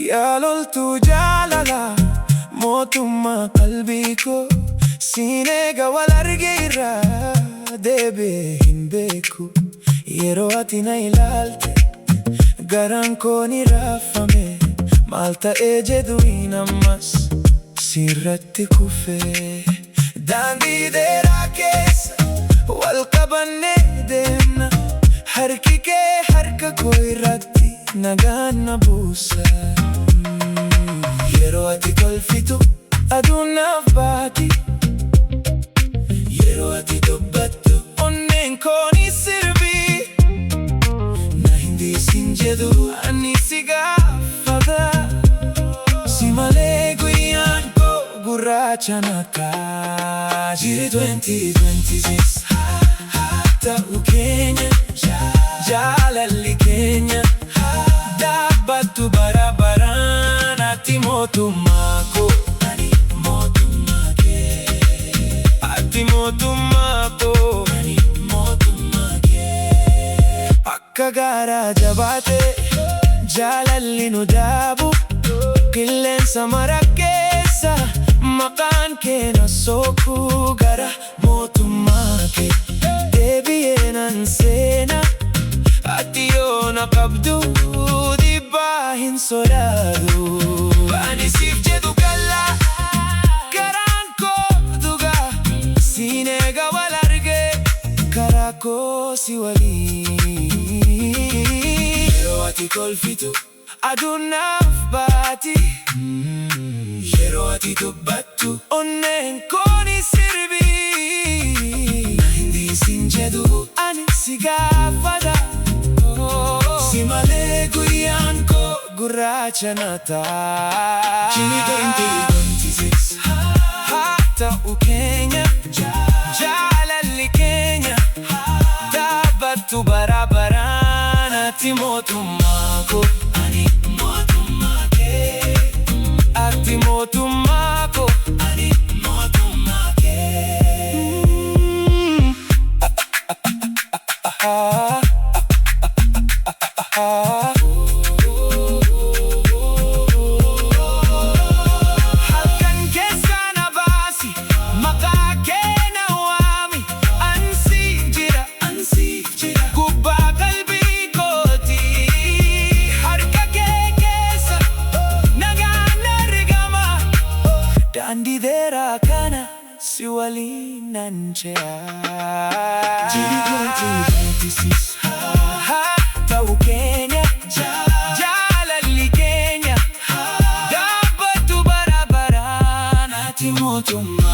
Yaaloltu jaalala mootummaa qalbii koo siinee wal argeerra deebi'ee hin beeku. Yeroo ati na ilaalte garaan koo ni raafame. Maal ta'ee jedhuun ammas sirratti kufee. Daandii dheeraa keessa wal qabannee deemna. Harki kee harka koo irratti nagaan na buusa. Yeroo ati kolfitu aduun naaf baati. Yeroo ati dubbattu onneen koo ni sirbi. Na hin dhiisin jedhu ani si gaafadha. Si malee guyyaan koo gurraacha na kaasi. 2026 ta'uu keenya jaalalli keenya dhaabbattu bara baraan. Ati mootummaa koo ani mootummaa kee. Ati mootummaa koo ani mootummaa kee. Akka gaaraa jabaatee jaalalli nu dhaabu qilleensa mara keessa maqaan kee na sooku. Gara mootummaa kee deebi'ee nan seena. Ati yoo na qabdu dhiibbaa hin sodaadhu. Ani siif jedhu galla garaan koo dhugaa. Siinee wal argee karaa koo si waliin. Yeroo ati kolfitu aduun naaf baati. Yeroo ati dubbattu onneen koo ni sirbi. Na hin dhiisin jedhu ani si gaafadha. Si malee guyyaan koo gurraacha na ta'a. 2026 ta'uu keenya jaalalli keenya dhaabbattu bara baraan. Ati mootummaa koo ani mootummaa kee. Ati mootummaa koo ani mootummaa kee. Halkan keessa na baasi maqaa kee na waami. Ansiif jira gubbaa qalbii kooti. Harka kee keessa nagaan argama. Daandii dheeraa kana si waliin nan ce'a. 2026 ta'uu keenya jaalalli keenya dhaabbattu bara baraan. Ati mootummaa